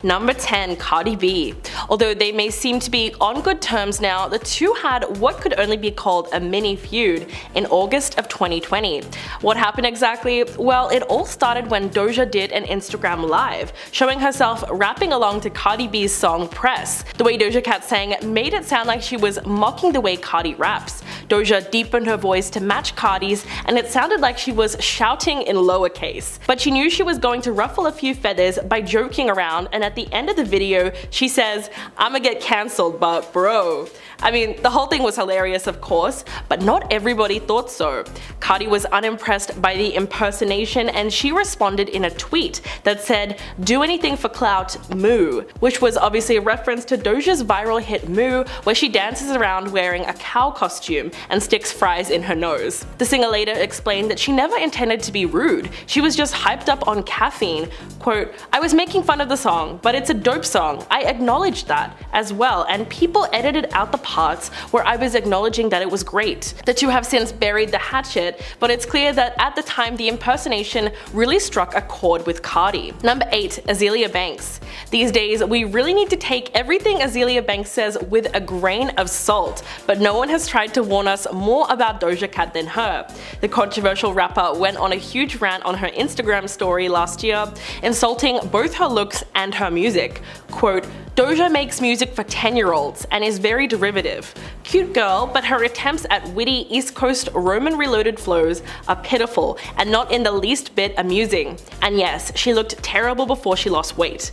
Number 10. Cardi B. Although they may seem to be on good terms now, the two had what could only be called a mini feud in August of 2020. What happened exactly? Well, it all started when Doja did an Instagram live, showing herself rapping along to Cardi B's song Press. The way Doja Cat sang made it sound like she was mocking the way Cardi raps. Doja deepened her voice to match Cardi's, and it sounded like she was shouting in lowercase. But she knew she was going to ruffle a few feathers by joking around, and at the end of the video, she says, "I'ma get cancelled, but bro." I mean, the whole thing was hilarious, of course, but not everybody thought so. Cardi was unimpressed by the impersonation, and she responded in a tweet that said, "Do anything for clout, moo," which was obviously a reference to Doja's viral hit Moo, where she dances around wearing a cow costume and sticks fries in her nose. The singer later explained that she never intended to be rude, she was just hyped up on caffeine. Quote, "I was making fun of the song, but it's a dope song. I acknowledged that as well, and people edited out the parts where I was acknowledging that it was great." The two have since buried the hatchet, but it's clear that at the time the impersonation really struck a chord with Cardi. Number 8. Azealia Banks. These days, we really need to take everything Azealia Banks says with a grain of salt, but no one has tried to warn us more about Doja Cat than her. The controversial rapper went on a huge rant on her Instagram story last year, insulting both her looks and her music. Quote, "Doja makes music for 10-year-olds and is very derivative. Cute girl, but her attempts at witty East Coast Roman reloaded flows are pitiful and not in the least bit amusing. And yes, she looked terrible before she lost weight."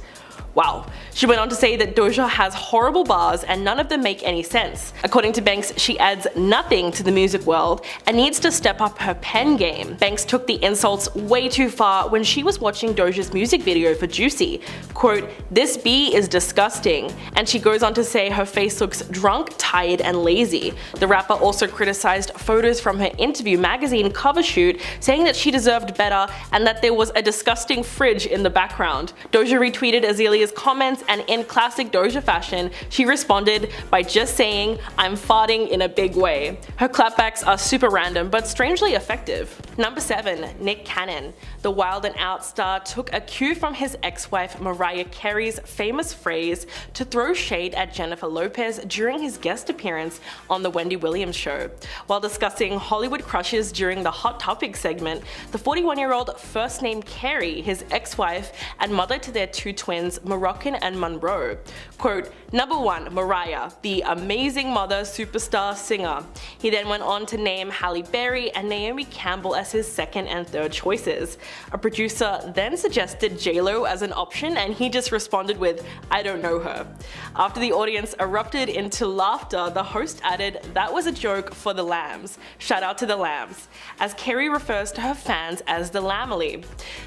Wow. She went on to say that Doja has horrible bars and none of them make any sense. According to Banks, she adds nothing to the music world and needs to step up her pen game. Banks took the insults way too far when she was watching Doja's music video for Juicy. Quote, "This bee is disgusting," and she goes on to say her face looks drunk, tired, and lazy. The rapper also criticized photos from her Interview magazine cover shoot, saying that she deserved better and that there was a disgusting fridge in the background. Doja retweeted Azalea's comments, and in classic Doja fashion, she responded by just saying, "I'm farting in a big way." Her clapbacks are super random but strangely effective. Number 7. Nick Cannon. The Wild 'N Out star took a cue from his ex-wife Mariah Carey's famous phrase to throw shade at Jennifer Lopez during his guest appearance on The Wendy Williams Show. While discussing Hollywood crushes during the Hot Topic segment, the 41-year-old first named Carey, his ex-wife and mother to their two twins, Moroccan and Monroe. Quote, "Number 1, Mariah, the amazing mother, superstar, singer." He then went on to name Halle Berry and Naomi Campbell as his second and third choices. A producer then suggested J-Lo as an option, and he just responded with, "I don't know her." After the audience erupted into laughter, the host added, "That was a joke for the lambs. Shout out to the lambs," as Carey refers to her fans as the Lamely.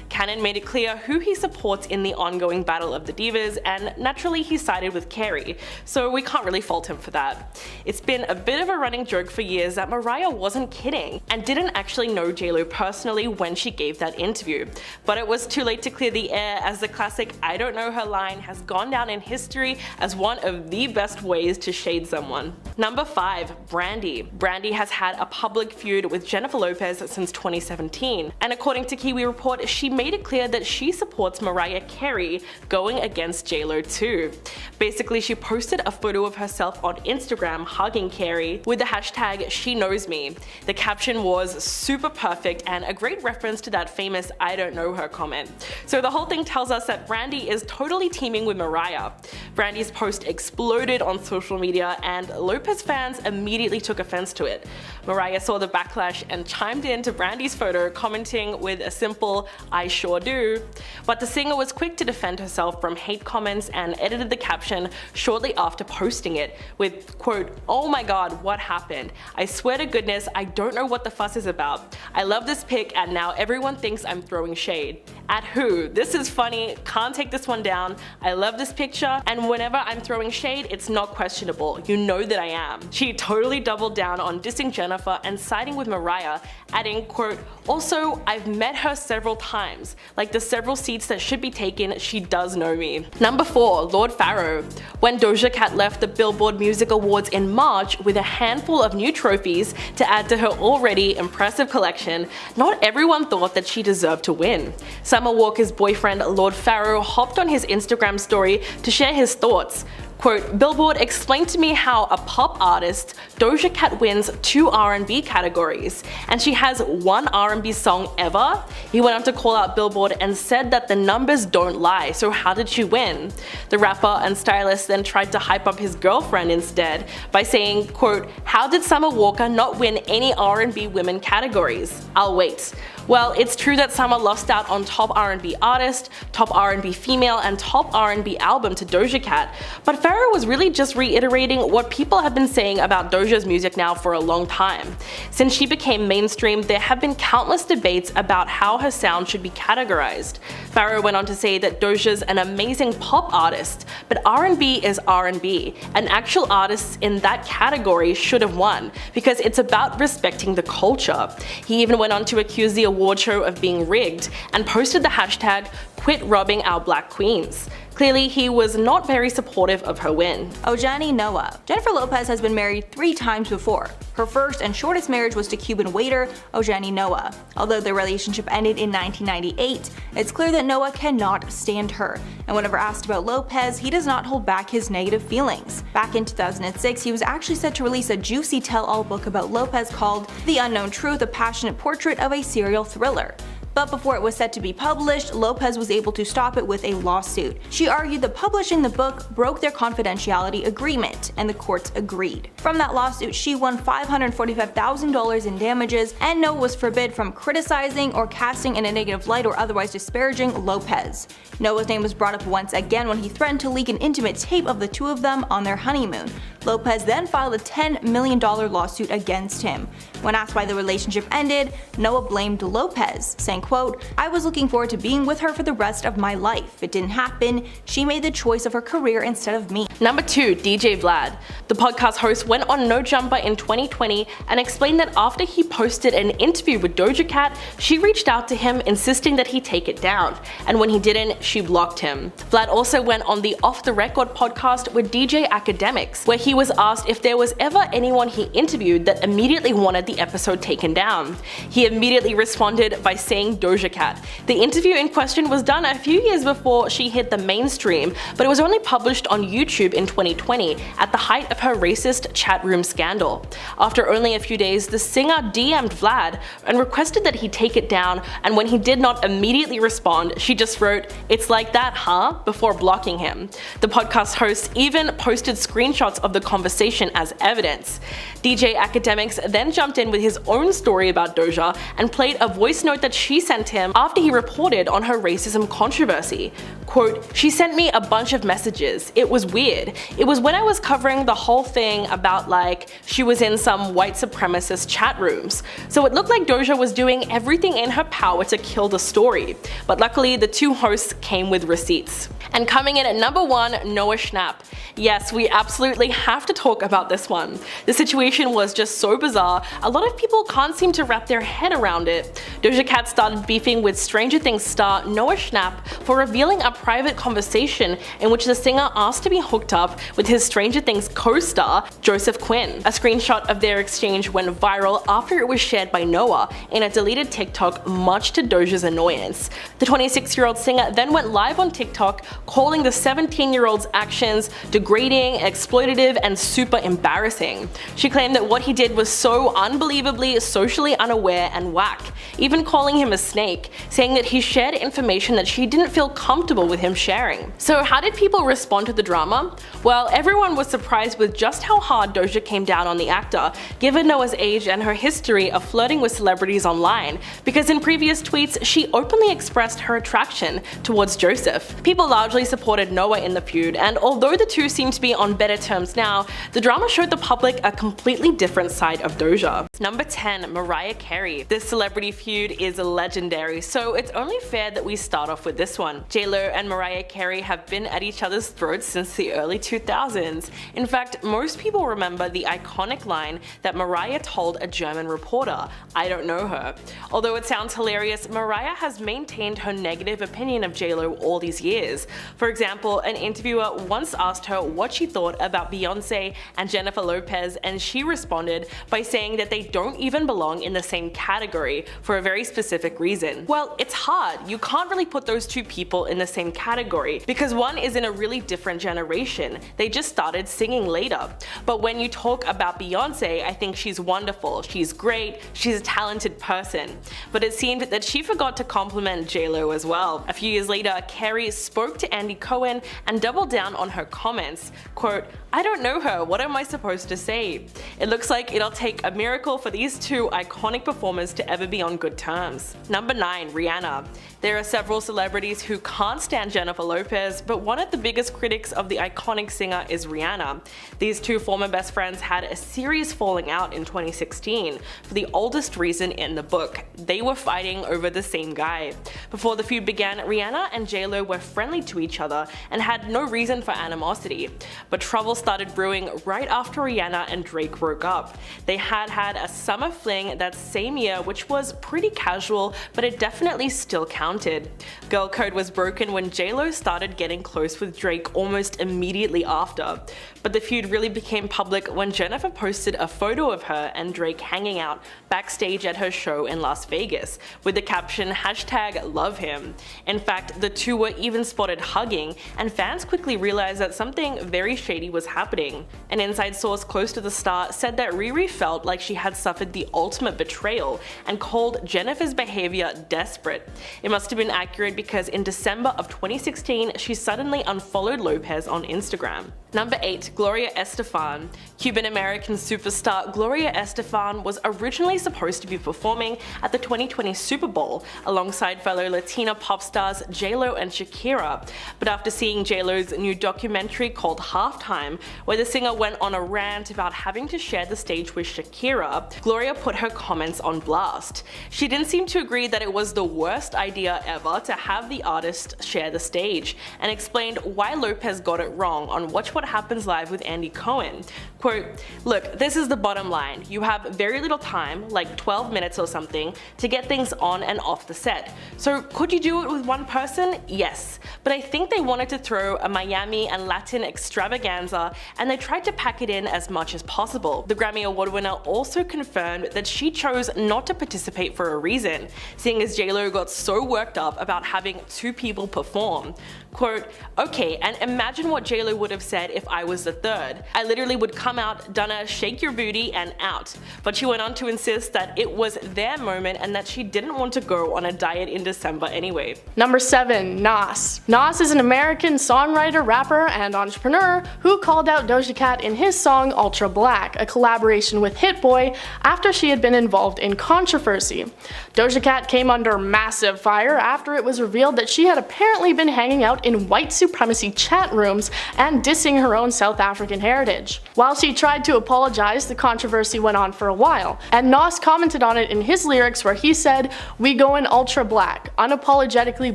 Cannon made it clear who he supports in the ongoing battle of the divas, and naturally he sided with Carey, so we can't really fault him for that. It's been a bit of a running joke for years that Mariah wasn't kidding and didn't actually know J-Lo personally when she gave that interview, but it was too late to clear the air, as the classic "I don't know her" line has gone down in history as one of the best ways to shade someone. Number 5. Brandy. Brandy has had a public feud with Jennifer Lopez since 2017, and according to Kiwi Report, she made it clear that she supports Mariah Carey going against J-Lo too. Basically, she posted a photo of herself on Instagram hugging Carey with the hashtag #SheKnowsMe. The caption was super perfect and a great reference to that famous "I don't know her" comment. So the whole thing tells us that Brandy is totally teaming with Mariah. Brandy's post exploded on social media and Lopez fans immediately took offense to it. Mariah saw the backlash and chimed in to Brandy's photo, commenting with a simple "I sure do." But the singer was quick to defend herself from hate comments and edited the caption shortly after posting it with, quote, "Oh my god, what happened? I swear to goodness, I don't know what the fuss is about. I love this pic and now everyone thinks I'm throwing shade. At who? This is funny, can't take this one down. I love this picture, and whenever I'm throwing shade, it's not questionable. You know that I am. She totally doubled down on dissing Jennifer and siding with Mariah, adding, quote, "Also, I've met her several times. Like the several seats that should be taken, she does know me." Number 4, Lord Pharaoh. When Doja Cat left the Billboard Music Awards in March with a handful of new trophies to add to her already impressive collection, not everyone thought that she deserved to win. Summer Walker's boyfriend Lord Pharaoh hopped on his Instagram story to share his thoughts. Quote, "Billboard explained to me how a pop artist, Doja Cat, wins 2 R&B categories, and she has 1 R&B song ever?" He went on to call out Billboard and said that the numbers don't lie, so how did she win? The rapper and stylist then tried to hype up his girlfriend instead by saying, quote, "How did Summer Walker not win any R&B women categories? I'll wait." Well, it's true that Summer lost out on Top R&B Artist, Top R&B Female, and Top R&B Album to Doja Cat, but Pharaoh was really just reiterating what people have been saying about Doja's music now for a long time. Since she became mainstream, there have been countless debates about how her sound should be categorized. Pharaoh went on to say that Doja's an amazing pop artist, but R&B is R&B, and actual artists in that category should have won, because it's about respecting the culture. He even went on to accuse the award show of being rigged and posted the hashtag "Quit robbing our black queens." Clearly, he was not very supportive of her win. Ojani Noah. Jennifer Lopez has been married 3 times before. Her first and shortest marriage was to Cuban waiter Ojani Noah. Although their relationship ended in 1998, it's clear that Noah cannot stand her. And whenever asked about Lopez, he does not hold back his negative feelings. Back in 2006, he was actually set to release a juicy tell-all book about Lopez called The Unknown Truth, a passionate portrait of a serial thriller. But before it was set to be published, Lopez was able to stop it with a lawsuit. She argued that publishing the book broke their confidentiality agreement, and the courts agreed. From that lawsuit, she won $545,000 in damages, and Noah was forbid from criticizing or casting in a negative light or otherwise disparaging Lopez. Noah's name was brought up once again when he threatened to leak an intimate tape of the 2 of them on their honeymoon. Lopez then filed a $10 million lawsuit against him. When asked why the relationship ended, Noah blamed Lopez, saying, quote, "I was looking forward to being with her for the rest of my life. It didn't happen. She made the choice of her career instead of me." Number 2, DJ Vlad. The podcast host went on No Jumper in 2020 and explained that after he posted an interview with Doja Cat, she reached out to him insisting that he take it down, and when he didn't, she blocked him. Vlad also went on the Off the Record podcast with DJ Academics, where he was asked if there was ever anyone he interviewed that immediately wanted the episode taken down. He immediately responded by saying Doja Cat. The interview in question was done a few years before she hit the mainstream, but it was only published on YouTube in 2020 at the height of her racist chat room scandal. After only a few days, the singer DM'd Vlad and requested that he take it down, and when he did not immediately respond, she just wrote, "It's like that, huh?" before blocking him. The podcast host even posted screenshots of the conversation as evidence. DJ Academics then jumped in with his own story about Doja and played a voice note that she sent him after he reported on her racism controversy. Quote, "She sent me a bunch of messages. It was weird. It was when I was covering the whole thing about like she was in some white supremacist chat rooms. So it looked like Doja was doing everything in her power to kill the story. But luckily the 2 hosts came with receipts." And coming in at number 1, Noah Schnapp. Yes, we absolutely have to talk about this one. The situation was just so bizarre, a lot of people can't seem to wrap their head around it. Doja Cat started beefing with Stranger Things star Noah Schnapp for revealing a private conversation in which the singer asked to be hooked up with his Stranger Things co-star, Joseph Quinn. A screenshot of their exchange went viral after it was shared by Noah in a deleted TikTok, much to Doja's annoyance. The 26-year-old singer then went live on TikTok, calling the 17-year-old's actions degrading, exploitative, and super embarrassing. She claimed that what he did was so unbelievably socially unaware and whack, even calling him a snake, saying that he shared information that she didn't feel comfortable with him sharing. So how did people respond to the drama? Well, everyone was surprised with just how hard Doja came down on the actor, given Noah's age and her history of flirting with celebrities online, because in previous tweets she openly expressed her attraction towards Joseph. People largely supported Noah in the feud, and although the 2 seem to be on better terms now, the drama showed the public a completely different side of Doja. Number 10. Mariah Carey. This celebrity feud is legendary, so it's only fair that we start off with this one. J-Lo and Mariah Carey have been at each other's throats since the early 2000s. In fact, most people remember the iconic line that Mariah told a German reporter, "I don't know her." Although it sounds hilarious, Mariah has maintained her negative opinion of J-Lo all these years. For example, an interviewer once asked her what she thought about Beyonce and Jennifer Lopez, and she responded by saying that they don't even belong in the same category for a very specific reason. Well, it's hard. You can't really put those two people in the same category because one is in a really different generation. They just started singing later. But when you talk about Beyonce, I think she's wonderful. She's great. She's a talented person. But it seemed that she forgot to compliment J-Lo as well. A few years later, Carey spoke to Andy Cohen and doubled down on her comments. Quote, "I don't know her. What am I supposed to say?" It looks like it'll take a miracle for these two iconic performers to ever be on good terms. Number 9. Rihanna. There are several celebrities who can't stand Jennifer Lopez, but one of the biggest critics of the iconic singer is Rihanna. These two former best friends had a serious falling out in 2016 for the oldest reason in the book. They were fighting over the same guy. Before the feud began, Rihanna and J-Lo were friendly to each other and had no reason for animosity. But trouble started brewing right after Rihanna and Drake broke up. They had a summer fling that same year, which was pretty casual, but it definitely still counted. Girl code was broken when J-Lo started getting close with Drake almost immediately after. But the feud really became public when Jennifer posted a photo of her and Drake hanging out backstage at her show in Las Vegas with the caption #LoveHim. In fact, the two were even spotted hugging, and fans quickly realized that something very shady was happening. An inside source close to the star said that Riri felt like she had suffered the ultimate betrayal and called Jennifer's behavior desperate. It must have been accurate because in December of 2016, she suddenly unfollowed Lopez on Instagram. Number 8. Gloria Estefan. Cuban-American superstar Gloria Estefan was originally supposed to be performing at the 2020 Super Bowl alongside fellow Latina pop stars J-Lo and Shakira. But after seeing J-Lo's new documentary called Halftime, where the singer went on a rant about having to share the stage with Shakira, Gloria put her comments on blast. She didn't seem to agree that it was the worst idea ever to have the artist share the stage, and explained why Lopez got it wrong on Watch What Happens Live with Andy Cohen. Quote, "Look, this is the bottom line. You have very little time, like 12 minutes or something, to get things on and off the set. So could you do it with one person? Yes. But I think they wanted to throw a Miami and Latin extravaganza, and they tried to pack it in as much as possible." The Grammy Award winner also confirmed that she chose not to participate for a reason, seeing as J-Lo got so worked up about having two people perform. Quote, "Okay, and imagine what J-Lo would have said if I was the third. I literally would come out, done a shake your booty and out." But she went on to insist that it was their moment and that she didn't want to go on a diet in December anyway. Number 7. Nas. Nas is an American songwriter, rapper, and entrepreneur who called out Doja Cat in his song Ultra Black, a collaboration with Hit Boy, after she had been involved in controversy. Doja Cat came under massive fire after it was revealed that she had apparently been hanging out in white supremacy chat rooms and dissing her own South African heritage. While she tried to apologize, the controversy went on for a while, and Nas commented on it in his lyrics where he said, "We goin' ultra black, unapologetically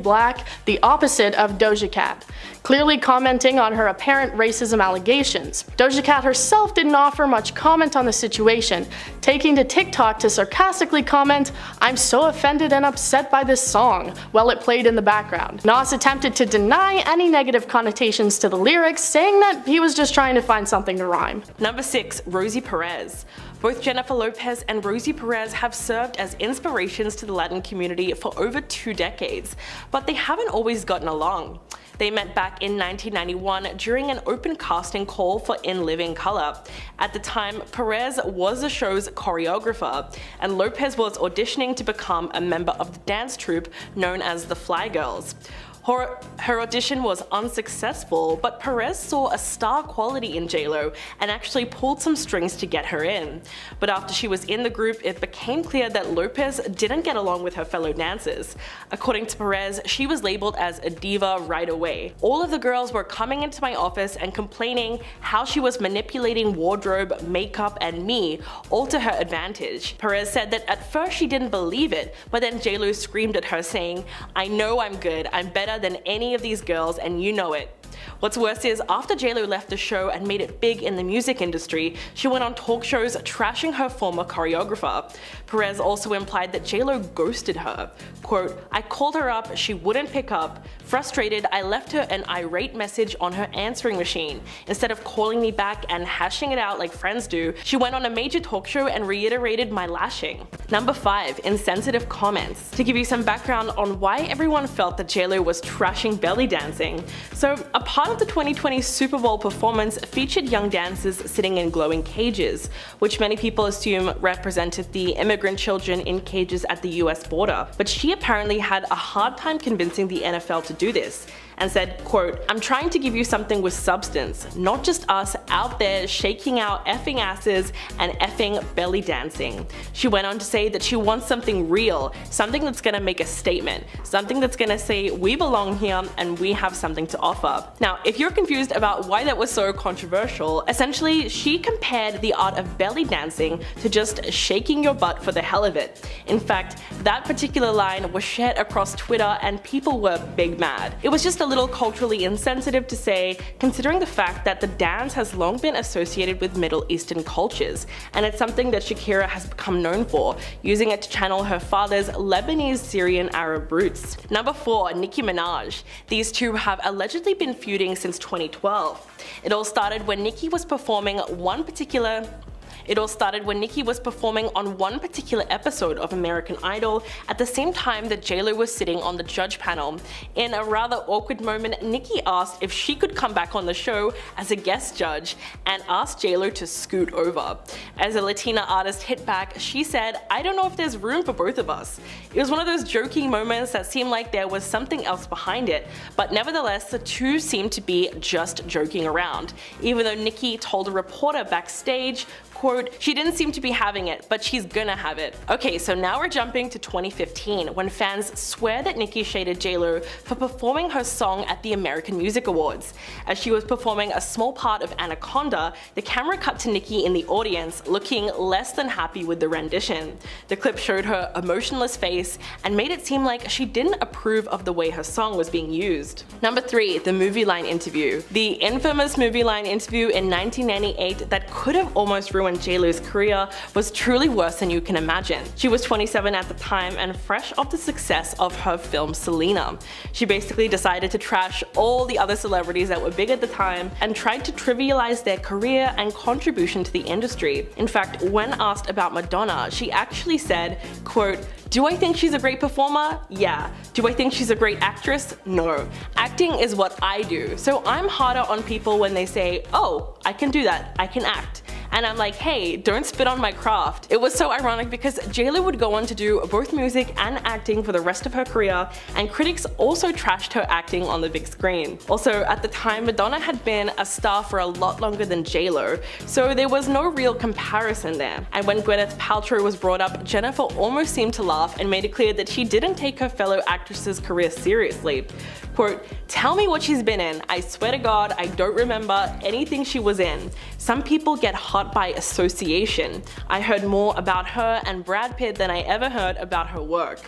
black, the opposite of Doja Cat," clearly commenting on her apparent racism allegations. Doja Cat herself didn't offer much comment on the situation, taking to TikTok to sarcastically comment, "I'm so offended and upset by this song," while it played in the background. Nas attempted to deny any negative connotations to the lyrics, saying that he was just trying to find something to rhyme. Number 6. Rosie Perez. Both Jennifer Lopez and Rosie Perez have served as inspirations to the Latin community for over 2 decades, but they haven't always gotten along. They met back in 1991 during an open casting call for In Living Color. At the time, Perez was the show's choreographer, and Lopez was auditioning to become a member of the dance troupe known as the Fly Girls. Her audition was unsuccessful, but Perez saw a star quality in J-Lo and actually pulled some strings to get her in. But after she was in the group, it became clear that Lopez didn't get along with her fellow dancers. According to Perez, she was labeled as a diva right away. All of the girls were coming into my office and complaining how she was manipulating wardrobe, makeup, and me, all to her advantage. Perez said that at first she didn't believe it, but then J-Lo screamed at her saying, "I know I'm good, I'm better than any of these girls and you know it." What's worse is, after J-Lo left the show and made it big in the music industry, she went on talk shows trashing her former choreographer. Perez also implied that J-Lo ghosted her. Quote, "I called her up, she wouldn't pick up. Frustrated, I left her an irate message on her answering machine. Instead of calling me back and hashing it out like friends do, she went on a major talk show and reiterated my lashing." Number 5. Insensitive comments. To give you some background on why everyone felt that J-Lo was trashing belly dancing. So, a part of the 2020 Super Bowl performance featured young dancers sitting in glowing cages, which many people assume represented the immigrant children in cages at the US border. But she apparently had a hard time convincing the NFL to do this, and said, quote, "I'm trying to give you something with substance, not just us out there shaking our effing asses and effing belly dancing." She went on to say that she wants something real, something that's gonna make a statement, something that's gonna say we belong here and we have something to offer. Now, if you're confused about why that was so controversial, essentially she compared the art of belly dancing to just shaking your butt for the hell of it. In fact, that particular line was shared across Twitter and people were big mad. It was just a little culturally insensitive to say, considering the fact that the dance has long been associated with Middle Eastern cultures, and it's something that Shakira has become known for, using it to channel her father's Lebanese Syrian Arab roots. Number 4. Nicki Minaj. These two have allegedly been feuding since 2012. It all started when Nicki was performing on one particular episode of American Idol at the same time that J-Lo was sitting on the judge panel. In a rather awkward moment, Nicki asked if she could come back on the show as a guest judge and asked J-Lo to scoot over. As a Latina artist hit back, she said, "I don't know if there's room for both of us." It was one of those joking moments that seemed like there was something else behind it, but nevertheless the two seemed to be just joking around, even though Nicki told a reporter backstage, quote, "She didn't seem to be having it, but she's gonna have it." Okay, so now we're jumping to 2015, when fans swear that Nicki shaded J-Lo for performing her song at the American Music Awards. As she was performing a small part of Anaconda, the camera cut to Nicki in the audience looking less than happy with the rendition. The clip showed her emotionless face and made it seem like she didn't approve of the way her song was being used. Number 3. The Movieline interview. The infamous Movieline interview in 1998 that could have almost ruined J-Lo's career was truly worse than you can imagine. She was 27 at the time and fresh off the success of her film Selena. She basically decided to trash all the other celebrities that were big at the time and tried to trivialize their career and contribution to the industry. In fact, when asked about Madonna, she actually said, quote, "Do I think she's a great performer? Yeah. Do I think she's a great actress? No. Acting is what I do, so I'm harder on people when they say, oh, I can do that, I can act. And I'm like, hey, don't spit on my craft." It was so ironic because J-Lo would go on to do both music and acting for the rest of her career, and critics also trashed her acting on the big screen. Also, at the time, Madonna had been a star for a lot longer than J-Lo, so there was no real comparison there. And when Gwyneth Paltrow was brought up, Jennifer almost seemed to laugh and made it clear that she didn't take her fellow actress's career seriously. Quote, "Tell me what she's been in. I swear to God, I don't remember anything she was in. Some people get hot by association. I heard more about her and Brad Pitt than I ever heard about her work."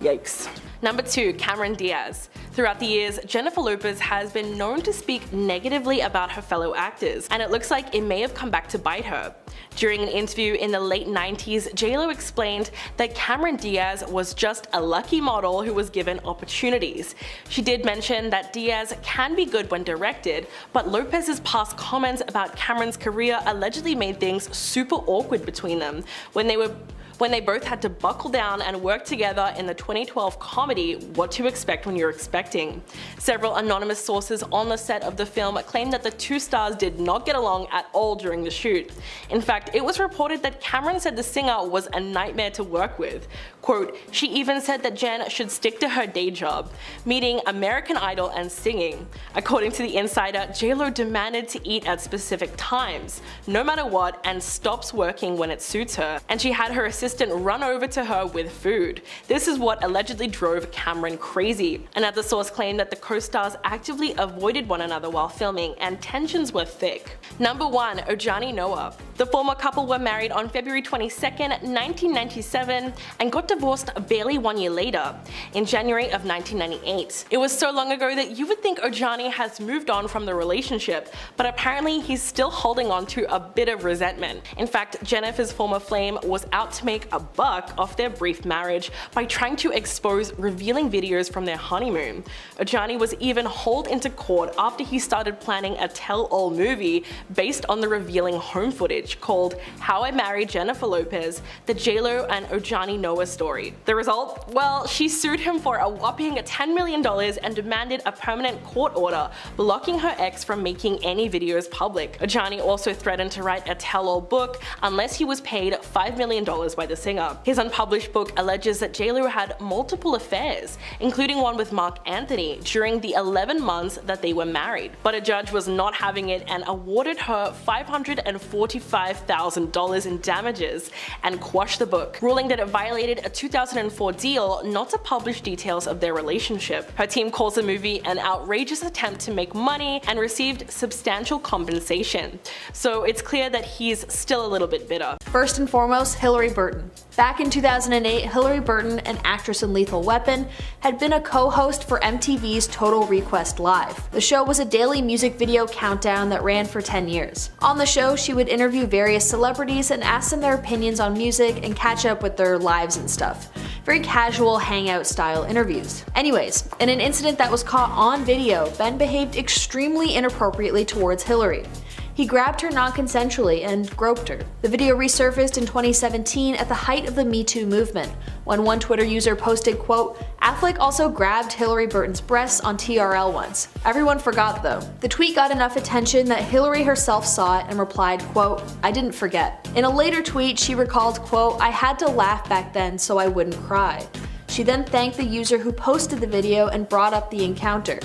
Yikes. Number 2. Cameron Diaz. Throughout the years, Jennifer Lopez has been known to speak negatively about her fellow actors, and it looks like it may have come back to bite her. During an interview in the late 90s, J-Lo explained that Cameron Diaz was just a lucky model who was given opportunities. She did mention that Diaz can be good when directed, but Lopez's past comments about Cameron's career allegedly made things super awkward between them when they were when they both had to buckle down and work together in the 2012 comedy What to Expect When You're Expecting. Several anonymous sources on the set of the film claimed that the two stars did not get along at all during the shoot. In fact, it was reported that Cameron said the singer was a nightmare to work with. Quote, she even said that Jen should stick to her day job, meaning American Idol and singing. According to The Insider, J-Lo demanded to eat at specific times, no matter what, and stops working when it suits her, and she had her assistant run over to her with food. This is what allegedly drove Cameron crazy. Another source claimed that the co-stars actively avoided one another while filming, and tensions were thick. Number 1. Ojani Noah. The former couple were married on February 22nd, 1997, and got divorced barely 1 year later, in January of 1998. It was so long ago that you would think Ojani has moved on from the relationship, but apparently he's still holding on to a bit of resentment. In fact, Jennifer's former flame was out to make a buck off their brief marriage by trying to expose revealing videos from their honeymoon. Ojani was even hauled into court after he started planning a tell-all movie based on the revealing home footage called How I Married Jennifer Lopez, the J-Lo and Ojani Noah story. The result? Well, she sued him for a whopping $10 million and demanded a permanent court order blocking her ex from making any videos public. Ojani also threatened to write a tell-all book unless he was paid $5 million by the singer. His unpublished book alleges that J-Lo had multiple affairs, including one with Marc Anthony during the 11 months that they were married. But a judge was not having it and awarded her $545,000 in damages and quashed the book, ruling that it violated a 2004 deal not to publish details of their relationship. Her team calls the movie an outrageous attempt to make money and received substantial compensation. So it's clear that he's still a little bit bitter. First and foremost, Hilarie Burton. Back in 2008, Hilarie Burton, an actress in Lethal Weapon, had been a co-host for MTV's Total Request Live. The show was a daily music video countdown that ran for 10 years. On the show, she would interview various celebrities and ask them their opinions on music and catch up with their lives and stuff. Very casual hangout style interviews. Anyways, in an incident that was caught on video, Ben behaved extremely inappropriately towards Hilarie. He grabbed her non-consensually and groped her. The video resurfaced in 2017 at the height of the Me Too movement, when one Twitter user posted, quote, Affleck also grabbed Hilarie Burton's breasts on TRL once. Everyone forgot though. The tweet got enough attention that Hilarie herself saw it and replied, quote, I didn't forget. In a later tweet, she recalled, quote, I had to laugh back then so I wouldn't cry. She then thanked the user who posted the video and brought up the encounter.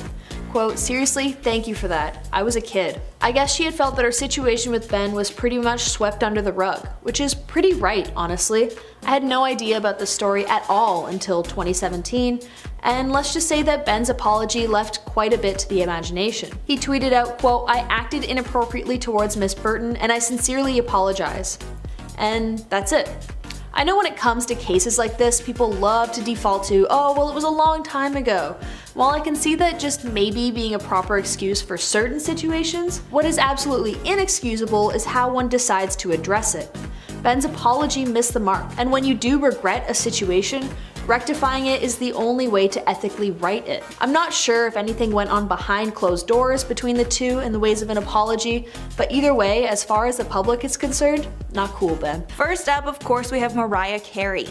Quote, seriously, thank you for that. I was a kid. I guess she had felt that her situation with Ben was pretty much swept under the rug, which is pretty right, honestly. I had no idea about the story at all until 2017, and let's just say that Ben's apology left quite a bit to the imagination. He tweeted out, quote, I acted inappropriately towards Miss Burton and I sincerely apologize. And that's it. I know when it comes to cases like this, people love to default to, oh, well, it was a long time ago. While I can see that just maybe being a proper excuse for certain situations, what is absolutely inexcusable is how one decides to address it. Ben's apology missed the mark, and when you do regret a situation, rectifying it is the only way to ethically right it. I'm not sure if anything went on behind closed doors between the two in the ways of an apology, but either way, as far as the public is concerned, not cool, Ben. First up, of course, we have Mariah Carey.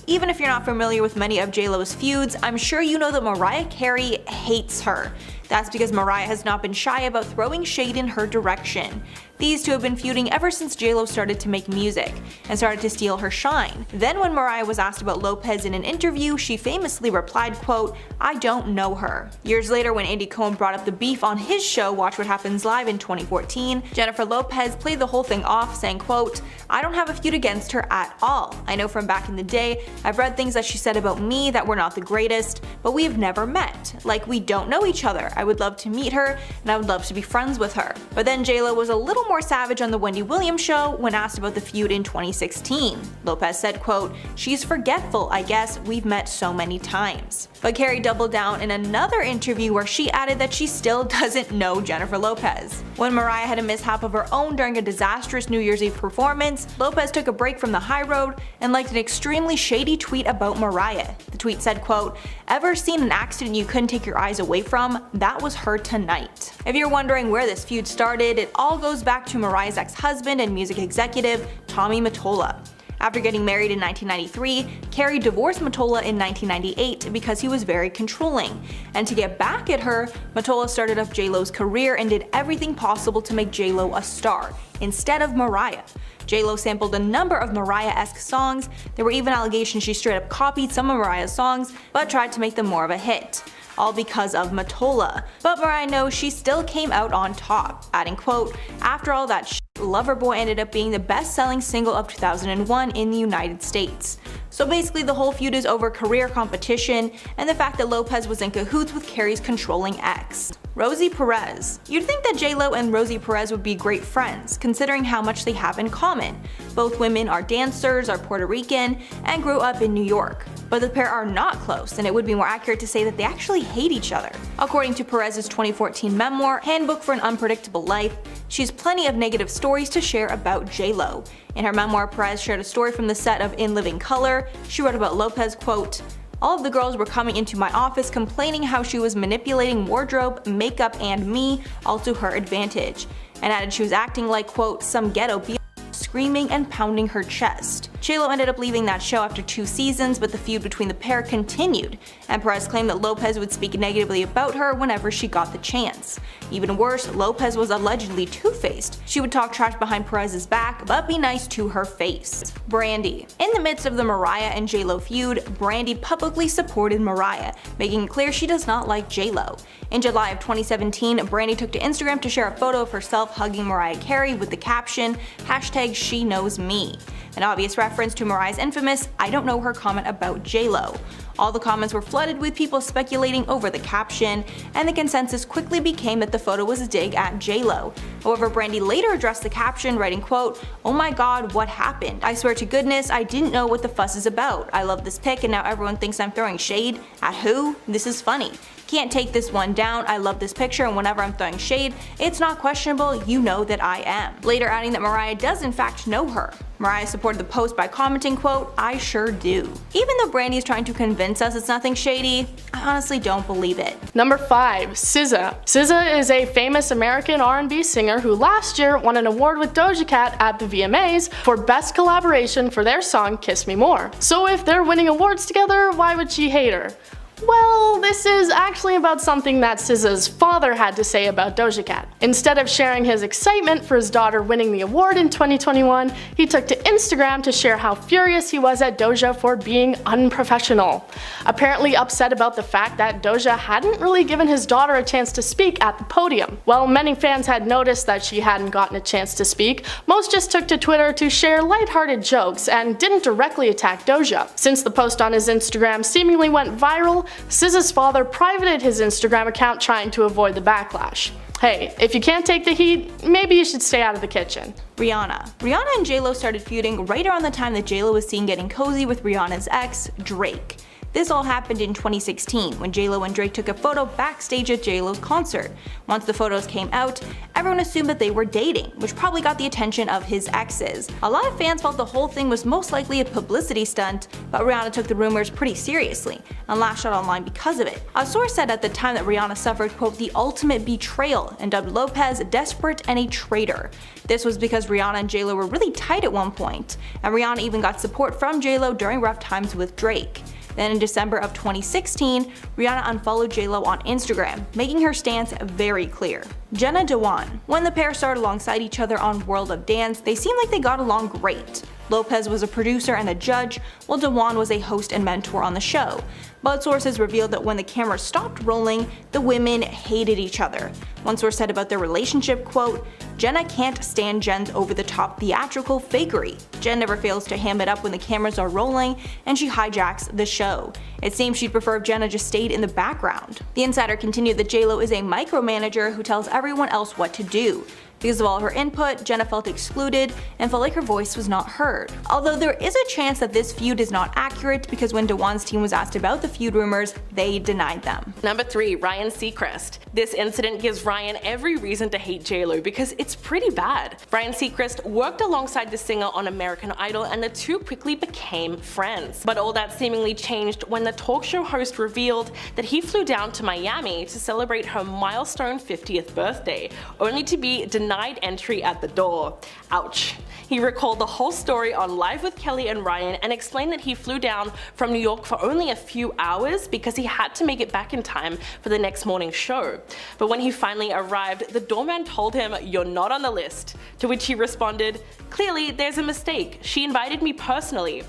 Even if you're not familiar with many of J-Lo's feuds, I'm sure you know that Mariah Carey hates her. That's because Mariah has not been shy about throwing shade in her direction. These two have been feuding ever since J-Lo started to make music and started to steal her shine. Then when Mariah was asked about Lopez in an interview, she famously replied, quote, I don't know her. Years later, when Andy Cohen brought up the beef on his show Watch What Happens Live in 2014, Jennifer Lopez played the whole thing off, saying, quote, I don't have a feud against her at all. I know from back in the day, I've read things that she said about me that were not the greatest, but we have never met. Like, we don't know each other. I would love to meet her, and I would love to be friends with her. But then J-Lo was a little more savage on the Wendy Williams show when asked about the feud in 2016. Lopez said, quote, she's forgetful, I guess, we've met so many times. But Carey doubled down in another interview where she added that she still doesn't know Jennifer Lopez. When Mariah had a mishap of her own during a disastrous New Year's Eve performance, Lopez took a break from the high road and liked an extremely shady tweet about Mariah. The tweet said, quote, ever seen an accident you couldn't take your eyes away from? That was her tonight. If you're wondering where this feud started, it all goes back to Mariah's ex-husband and music executive, Tommy Mottola. After getting married in 1993, Carey divorced Mottola in 1998 because he was very controlling. And to get back at her, Mottola started up J-Lo's career and did everything possible to make J-Lo a star, instead of Mariah. J-Lo sampled a number of Mariah-esque songs. There were even allegations she straight up copied some of Mariah's songs, but tried to make them more of a hit. All because of Mottola. But Mariah knows she still came out on top, adding, quote, "After all that shit, Loverboy ended up being the best-selling single of 2001 in the United States." So basically the whole feud is over career competition and the fact that Lopez was in cahoots with Carey's controlling ex. Rosie Perez. You'd think that J-Lo and Rosie Perez would be great friends, considering how much they have in common. Both women are dancers, are Puerto Rican, and grew up in New York. But the pair are not close, and it would be more accurate to say that they actually hate each other. According to Perez's 2014 memoir, Handbook for an Unpredictable Life, she has plenty of negative stories to share about J-Lo. In her memoir, Perez shared a story from the set of In Living Color. She wrote about Lopez, quote, "All of the girls were coming into my office complaining how she was manipulating wardrobe, makeup, and me, all to her advantage," and added she was acting like, quote, "some ghetto bitch," screaming and pounding her chest. J-Lo ended up leaving that show after 2 seasons, but the feud between the pair continued, and Perez claimed that Lopez would speak negatively about her whenever she got the chance. Even worse, Lopez was allegedly two-faced. She would talk trash behind Perez's back, but be nice to her face. Brandy. In the midst of the Mariah and J-Lo feud, Brandy publicly supported Mariah, making it clear she does not like J-Lo. In July of 2017, Brandy took to Instagram to share a photo of herself hugging Mariah Carey with the caption, #SheKnows Me. An obvious reference to Mariah's infamous "I don't know her" comment about J-Lo. All the comments were flooded with people speculating over the caption, and the consensus quickly became that the photo was a dig at J-Lo. However, Brandy later addressed the caption, writing, quote, "Oh my god, what happened? I swear to goodness, I didn't know what the fuss is about. I love this pic and now everyone thinks I'm throwing shade. At who? This is funny. Can't take this one down. I love this picture and whenever I'm throwing shade, it's not questionable, you know that I am." Later adding that Mariah does in fact know her. Mariah supported the post by commenting, quote, "I sure do." Even though Brandy is trying to convince us it's nothing shady, I honestly don't believe it. Number 5. SZA. SZA is a famous American R&B singer who last year won an award with Doja Cat at the VMAs for Best Collaboration for their song Kiss Me More. So if they're winning awards together, why would she hate her? Well, this is actually about something that SZA's father had to say about Doja Cat. Instead of sharing his excitement for his daughter winning the award in 2021, he took to Instagram to share how furious he was at Doja for being unprofessional. Apparently upset about the fact that Doja hadn't really given his daughter a chance to speak at the podium. While many fans had noticed that she hadn't gotten a chance to speak, most just took to Twitter to share lighthearted jokes and didn't directly attack Doja. Since the post on his Instagram seemingly went viral, SZA's father privated his Instagram account trying to avoid the backlash. Hey, if you can't take the heat, maybe you should stay out of the kitchen. Rihanna. Rihanna and J-Lo started feuding right around the time that J-Lo was seen getting cozy with Rihanna's ex, Drake. This all happened in 2016 when J-Lo and Drake took a photo backstage at J-Lo's concert. Once the photos came out, everyone assumed that they were dating, which probably got the attention of his exes. A lot of fans felt the whole thing was most likely a publicity stunt, but Rihanna took the rumors pretty seriously and lashed out online because of it. A source said at the time that Rihanna suffered, quote, "the ultimate betrayal," and dubbed Lopez desperate and a traitor. This was because Rihanna and J-Lo were really tight at one point, and Rihanna even got support from J-Lo during rough times with Drake. Then in December of 2016, Rihanna unfollowed J-Lo on Instagram, making her stance very clear. Jenna Dewan. When the pair started alongside each other on World of Dance, they seemed like they got along great. Lopez was a producer and a judge, while Dewan was a host and mentor on the show. But sources revealed that when the camera stopped rolling, the women hated each other. One source said about their relationship, quote, "Jenna can't stand Jen's over-the-top theatrical fakery. Jen never fails to ham it up when the cameras are rolling, and she hijacks the show. It seems she'd prefer if Jenna just stayed in the background." The insider continued that J-Lo is a micromanager who tells everyone else what to do. Because of all her input, Jenna felt excluded and felt like her voice was not heard. Although there is a chance that this feud is not accurate because when Dewan's team was asked about the feud rumors, they denied them. Number 3. Ryan Seacrest. This incident gives Ryan every reason to hate J-Lo because it's pretty bad. Ryan Seacrest worked alongside the singer on American Idol and the two quickly became friends. But all that seemingly changed when the talk show host revealed that he flew down to Miami to celebrate her milestone 50th birthday, only to be denied denied entry at the door. Ouch. He recalled the whole story on Live with Kelly and Ryan and explained that he flew down from New York for only a few hours because he had to make it back in time for the next morning's show. But when he finally arrived, the doorman told him, "You're not on the list," to which he responded, "Clearly, there's a mistake. She invited me personally."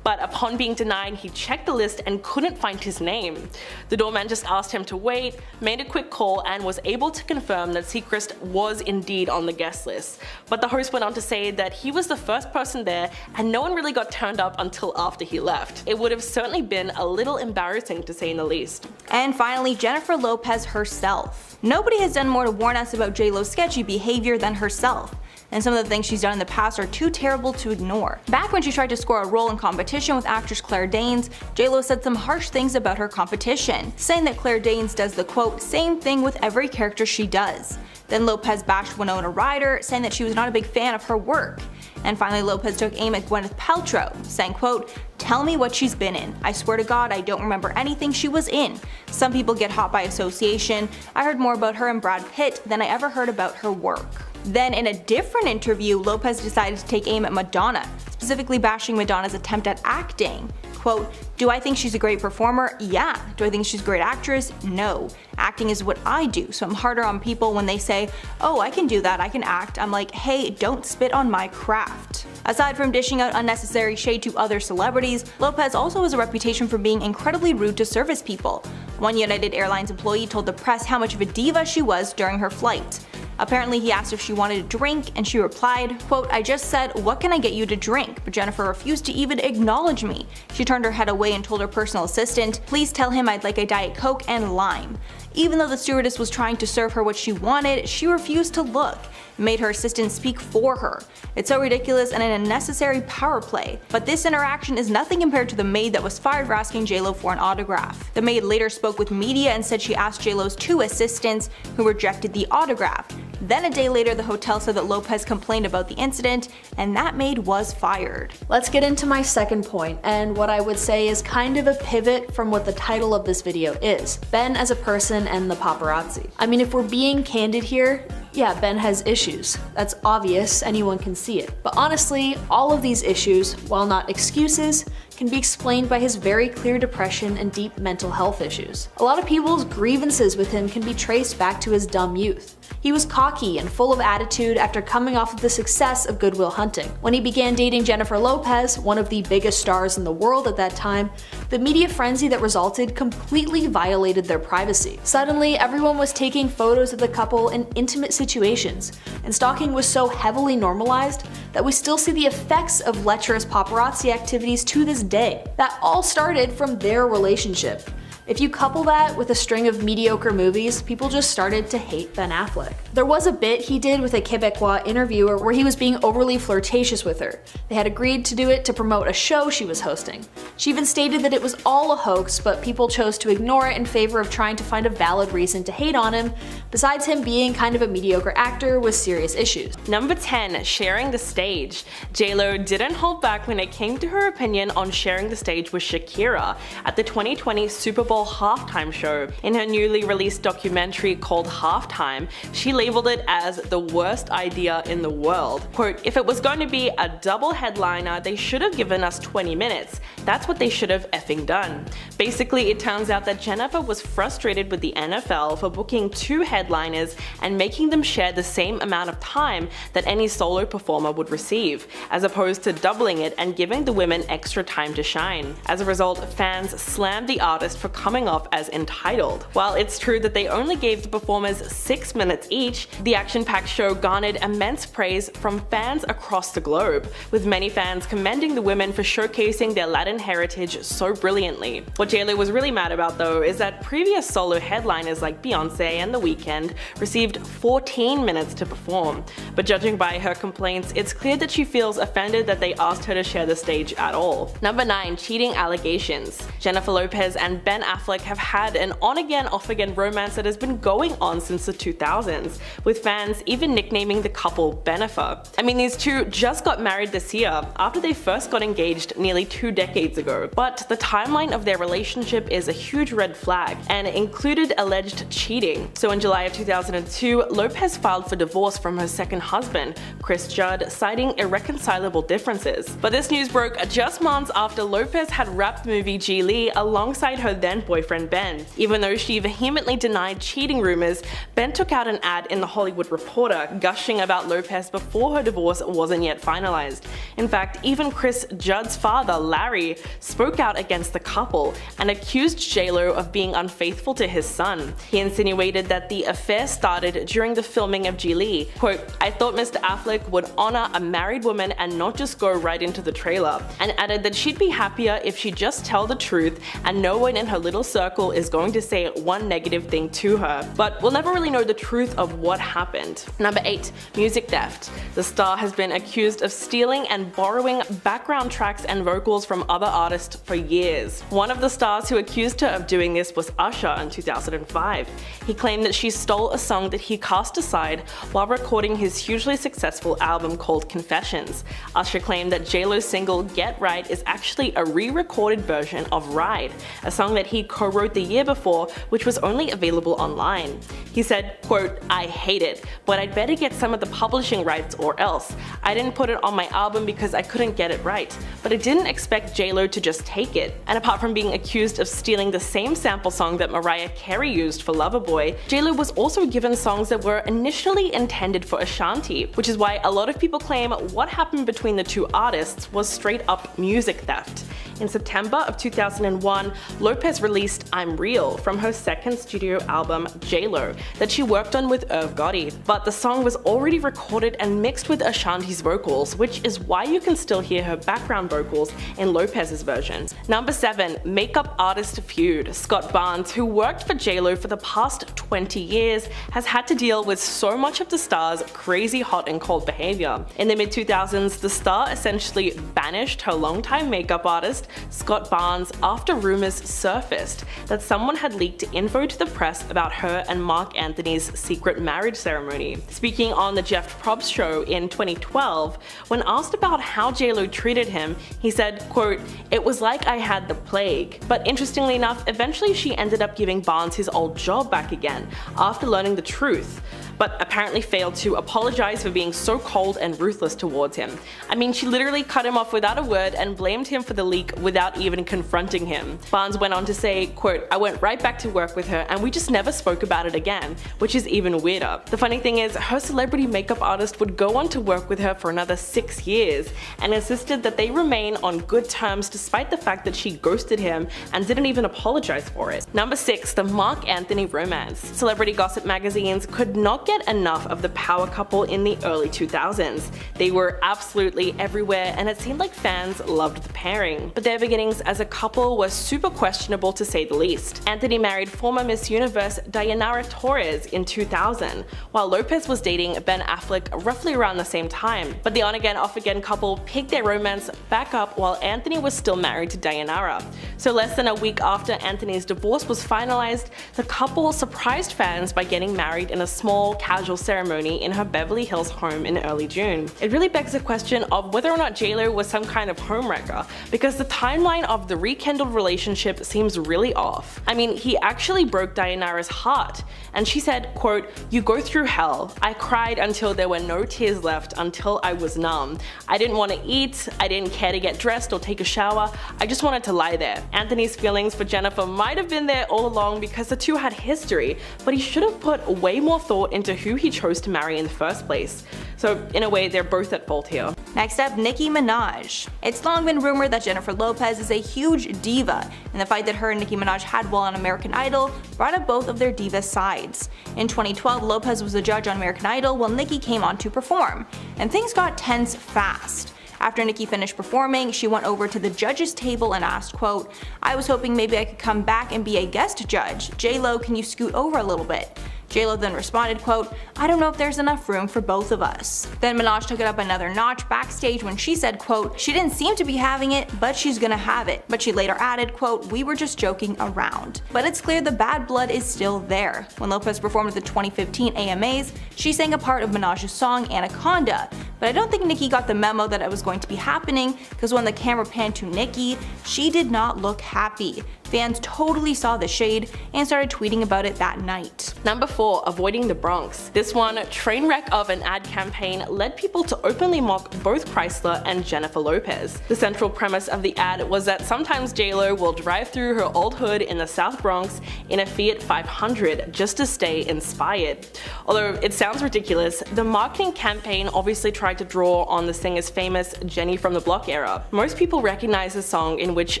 But upon being denied, he checked the list and couldn't find his name. The doorman just asked him to wait, made a quick call, and was able to confirm that Seacrest was indeed on the guest list. But the host went on to say that he was the first person there and no one really got turned up until after he left. It would have certainly been a little embarrassing to say the least. And finally, Jennifer Lopez herself. Nobody has done more to warn us about J-Lo's sketchy behavior than herself. And some of the things she's done in the past are too terrible to ignore. Back when she tried to score a role in competition with actress Claire Danes, J-Lo said some harsh things about her competition, saying that Claire Danes does the quote, "same thing with every character she does." Then Lopez bashed Winona Ryder, saying that she was not a big fan of her work. And finally, Lopez took aim at Gwyneth Paltrow, saying quote, "Tell me what she's been in. I swear to God I don't remember anything she was in. Some people get hot by association. I heard more about her and Brad Pitt than I ever heard about her work." Then in a different interview, Lopez decided to take aim at Madonna, specifically bashing Madonna's attempt at acting. Quote, "Do I think she's a great performer? Yeah. Do I think she's a great actress? No. Acting is what I do, so I'm harder on people when they say, oh, I can do that, I can act. I'm like, hey, don't spit on my craft." Aside from dishing out unnecessary shade to other celebrities, Lopez also has a reputation for being incredibly rude to service people. One United Airlines employee told the press how much of a diva she was during her flight. Apparently he asked if she wanted a drink and she replied, quote, "I just said, what can I get you to drink?" But Jennifer refused to even acknowledge me. She turned her head away and told her personal assistant, "Please tell him I'd like a Diet Coke and lime." Even though the stewardess was trying to serve her what she wanted, she refused to look, and made her assistant speak for her. It's so ridiculous and an unnecessary power play. But this interaction is nothing compared to the maid that was fired for asking J-Lo for an autograph. The maid later spoke with media and said she asked J-Lo's 2 assistants, who rejected the autograph. Then a day later, the hotel said that Lopez complained about the incident, and that maid was fired. Let's get into my second point, and what I would say is kind of a pivot from what the title of this video is: Ben as a person and the paparazzi. I mean, if we're being candid here, yeah, Ben has issues. That's obvious, anyone can see it. But honestly, all of these issues, while not excuses, can be explained by his very clear depression and deep mental health issues. A lot of people's grievances with him can be traced back to his dumb youth. He was cocky and full of attitude after coming off of the success of Good Will Hunting. When he began dating Jennifer Lopez, one of the biggest stars in the world at that time, the media frenzy that resulted completely violated their privacy. Suddenly, everyone was taking photos of the couple in intimate situations, and stalking was so heavily normalized that we still see the effects of lecherous paparazzi activities to this day. That all started from their relationship. If you couple that with a string of mediocre movies, people just started to hate Ben Affleck. There was a bit he did with a Quebecois interviewer where he was being overly flirtatious with her. They had agreed to do it to promote a show she was hosting. She even stated that it was all a hoax, but people chose to ignore it in favor of trying to find a valid reason to hate on him, besides him being kind of a mediocre actor with serious issues. Number 10. Sharing the stage. J-Lo didn't hold back when it came to her opinion on sharing the stage with Shakira at the 2020 Super Bowl halftime show. In her newly released documentary called Halftime, she labeled it as the worst idea in the world. Quote, "If it was going to be a double headliner, they should have given us 20 minutes. That's what they should have effing done." Basically, it turns out that Jennifer was frustrated with the NFL for booking 2 headliners and making them share the same amount of time that any solo performer would receive, as opposed to doubling it and giving the women extra time to shine. As a result, fans slammed the artist for coming off as entitled. While it's true that they only gave the performers 6 minutes each, the action-packed show garnered immense praise from fans across the globe, with many fans commending the women for showcasing their Latin heritage so brilliantly. What J-Lo was really mad about though is that previous solo headliners like Beyonce and The Weeknd received 14 minutes to perform, but judging by her complaints, it's clear that she feels offended that they asked her to share the stage at all. Number 9. Cheating allegations. Jennifer Lopez and Ben Affleck Affleck have had an on-again, off-again romance that has been going on since the 2000s, with fans even nicknaming the couple Bennifer. I mean, these two just got married this year after they first got engaged nearly 2 decades ago, but the timeline of their relationship is a huge red flag, and it included alleged cheating. So in July of 2002, Lopez filed for divorce from her second husband, Chris Judd, citing irreconcilable differences. But this news broke just months after Lopez had wrapped the movie Glee alongside her then boyfriend Ben. Even though she vehemently denied cheating rumors, Ben took out an ad in The Hollywood Reporter gushing about Lopez before her divorce wasn't yet finalized. In fact, even Chris Judd's father, Larry, spoke out against the couple and accused J-Lo of being unfaithful to his son. He insinuated that the affair started during the filming of Glee. Quote, "I thought Mr. Affleck would honor a married woman and not just go right into the trailer," and added that she'd be happier if she'd just tell the truth and no one in her little circle is going to say one negative thing to her. But we'll never really know the truth of what happened. Number 8. Music theft. The star has been accused of stealing and borrowing background tracks and vocals from other artists for years. One of the stars who accused her of doing this was Usher in 2005. He claimed that she stole a song that he cast aside while recording his hugely successful album called Confessions. Usher claimed that J-Lo's single Get Right is actually a re-recorded version of Ride, a song that he co-wrote the year before, which was only available online. He said, quote, "I hate it, but I'd better get some of the publishing rights or else. I didn't put it on my album because I couldn't get it right, but I didn't expect J-Lo to just take it." And apart from being accused of stealing the same sample song that Mariah Carey used for Loverboy, J-Lo was also given songs that were initially intended for Ashanti, which is why a lot of people claim what happened between the two artists was straight up music theft. In September of 2001, Lopez released I'm Real from her second studio album, J-Lo, that she worked on with Irv Gotti. But the song was already recorded and mixed with Ashanti's vocals, which is why you can still hear her background vocals in Lopez's version. Number 7. Makeup artist feud. Scott Barnes, who worked for J-Lo for the past 20 years, has had to deal with so much of the star's crazy hot and cold behavior. In the mid-2000s, the star essentially banished her longtime makeup artist, Scott Barnes, after rumors surfaced that someone had leaked info to the press about her and Marc Anthony's secret marriage ceremony. Speaking on the Jeff Probst show in 2012, when asked about how J-Lo treated him, he said, quote, "It was like I had the plague." But interestingly enough, eventually she ended up giving Barnes his old job back again after learning the truth, but apparently failed to apologize for being so cold and ruthless towards him. I mean, she literally cut him off without a word and blamed him for the leak without even confronting him. Barnes went on to say, quote, "I went right back to work with her and we just never spoke about it again," which is even weirder. The funny thing is, her celebrity makeup artist would go on to work with her for another 6 years and insisted that they remain on good terms despite the fact that she ghosted him and didn't even apologize for it. Number 6. The Marc Anthony romance. Celebrity gossip magazines could not get enough of the power couple in the early 2000s. They were absolutely everywhere and it seemed like fans loved the pairing. But their beginnings as a couple were super questionable to say the least. Anthony married former Miss Universe Dayanara Torres in 2000, while Lopez was dating Ben Affleck roughly around the same time. But the on-again, off-again couple picked their romance back up while Anthony was still married to Dayanara. So less than a week after Anthony's divorce was finalized, the couple surprised fans by getting married in a small, casual ceremony in her Beverly Hills home in early June. It really begs the question of whether or not J-Lo was some kind of homewrecker, because the timeline of the rekindled relationship seems really off. I mean, he actually broke Dayanara's heart, and she said, quote, "You go through hell. I cried until there were no tears left, until I was numb. I didn't want to eat, I didn't care to get dressed or take a shower, I just wanted to lie there." Anthony's feelings for Jennifer might have been there all along because the two had history, but he should have put way more thought into who he chose to marry in the first place. So in a way, they're both at fault here. Next up, Nicki Minaj. It's long been rumored that Jennifer Lopez is a huge diva, and the fight that her and Nicki Minaj had while on American Idol brought up both of their diva sides. In 2012, Lopez was the judge on American Idol while Nicki came on to perform, and things got tense fast. After Nicki finished performing, she went over to the judges table and asked, quote, "I was hoping maybe I could come back and be a guest judge. J-Lo, can you scoot over a little bit?" J-Lo then responded, quote, "I don't know if there's enough room for both of us." Then Minaj took it up another notch backstage when she said, quote, "She didn't seem to be having it, but she's gonna have it." But she later added, quote, "We were just joking around." But it's clear the bad blood is still there. When Lopez performed at the 2015 AMAs, she sang a part of Minaj's song Anaconda. But I don't think Nicki got the memo that it was going to be happening, because when the camera panned to Nicki, she did not look happy. Fans totally saw the shade and started tweeting about it that night. Number 4. Avoiding the Bronx. This one, train wreck of an ad campaign, led people to openly mock both Chrysler and Jennifer Lopez. The central premise of the ad was that sometimes J-Lo will drive through her old hood in the South Bronx in a Fiat 500 just to stay inspired. Although it sounds ridiculous, the marketing campaign obviously tried to draw on the singer's famous Jenny from the Block era. Most people recognize the song in which